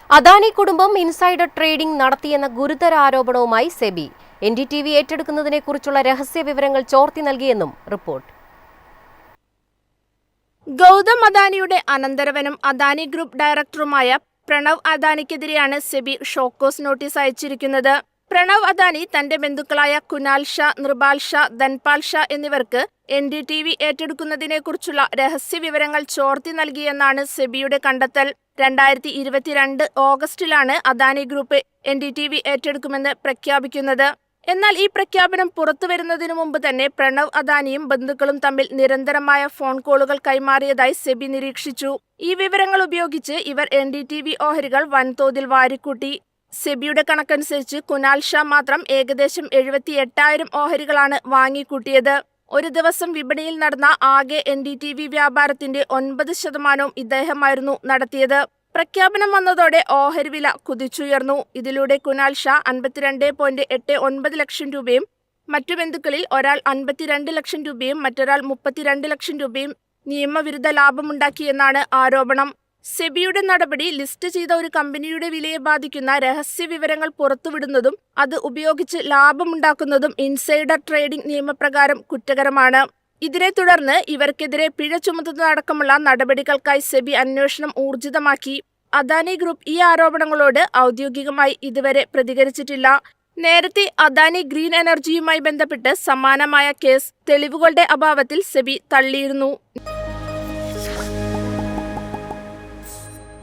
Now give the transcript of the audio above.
അദാനി കുടുംബം insider trading നടത്തിയെന്ന ഗുരുതര ആരോപണവുമായി സെബി എൻഡിടിവി ഏറ്റെടുക്കുന്നതിനെക്കുറിച്ചുള്ള രഹസ്യ വിവരങ്ങൾ ചോർത്തി നൽകിയെന്നും റിപ്പോർട്ട്. ഗൗതം അദാനിയുടെ അനന്തരവനും അദാനി ഗ്രൂപ്പ് ഡയറക്ടറുമായ പ്രണവ് അദാനിക്കെതിരെയാണ് സെബി ഷോക്കോസ് നോട്ടീസ് അയച്ചിരിക്കുന്നത്. പ്രണവ് അദാനി തന്റെ ബന്ധുക്കളായ കുനാൽ ഷാ, നൃപാൽ ഷാ, ധൻപാൽ ഷാ എന്നിവർക്ക് എൻഡിടിവി ഏറ്റെടുക്കുന്നതിനെക്കുറിച്ചുള്ള രഹസ്യ വിവരങ്ങൾ ചോർത്തി നൽകിയെന്നാണ് സെബിയുടെ കണ്ടെത്തൽ. 2022 ഓഗസ്റ്റിലാണ് അദാനി ഗ്രൂപ്പ് എൻഡിടിവി ഏറ്റെടുക്കുമെന്ന് പ്രഖ്യാപിക്കുന്നത്. എന്നാൽ ഈ പ്രഖ്യാപനം പുറത്തുവരുന്നതിനു മുമ്പ് തന്നെ പ്രണവ് അദാനിയും ബന്ധുക്കളും തമ്മിൽ നിരന്തരമായ ഫോൺ കോളുകൾ കൈമാറിയതായി സെബി നിരീക്ഷിച്ചു. ഈ വിവരങ്ങൾ ഉപയോഗിച്ച് ഇവർ എൻഡിടിവി ഓഹരികൾ വൻതോതിൽ വാരിക്കൂട്ടി. സെബിയുടെ കണക്കനുസരിച്ച് കുനാൽ ഷാ മാത്രം ഏകദേശം 78,000 ഓഹരികളാണ് വാങ്ങിക്കൂട്ടിയത്. ഒരു ദിവസം വിപണിയിൽ നടന്ന ആകെ എൻഡിടിവി വ്യാപാരത്തിന്റെ 9% ഇദ്ദേഹമായിരുന്നു നടത്തിയത്. പ്രഖ്യാപനം വന്നതോടെ ഓഹരി വില കുതിച്ചുയർന്നു. ഇതിലൂടെ കുനാൽ ഷാ 52.89 ലക്ഷം രൂപയും മറ്റു ബന്ധുക്കളിൽ ഒരാൾ 52 ലക്ഷം രൂപയും മറ്റൊരാൾ 32 ലക്ഷം രൂപയും നിയമവിരുദ്ധ ലാഭമുണ്ടാക്കിയെന്നാണ് ആരോപണം. സെബിയുടെ നടപടി ലിസ്റ്റ് ചെയ്ത ഒരു കമ്പനിയുടെ വിലയെ ബാധിക്കുന്ന രഹസ്യ വിവരങ്ങൾ പുറത്തുവിടുന്നതും അത് ഉപയോഗിച്ച് ലാഭമുണ്ടാക്കുന്നതും ഇൻസൈഡർ ട്രേഡിംഗ് നിയമപ്രകാരം കുറ്റകരമാണ്. ഇതിനെ തുടർന്ന് ഇവർക്കെതിരെ പിഴ ചുമത്തുന്നതടക്കമുള്ള നടപടികൾക്കായി സെബി അന്വേഷണം ഊർജിതമാക്കി. അദാനി ഗ്രൂപ്പ് ഈ ആരോപണങ്ങളോട് ഔദ്യോഗികമായി ഇതുവരെ പ്രതികരിച്ചിട്ടില്ല. നേരത്തെ അദാനി ഗ്രീൻ എനർജിയുമായി ബന്ധപ്പെട്ട് സമാനമായ കേസ് തെളിവുകളുടെ അഭാവത്തിൽ സെബി തള്ളിയിരുന്നു.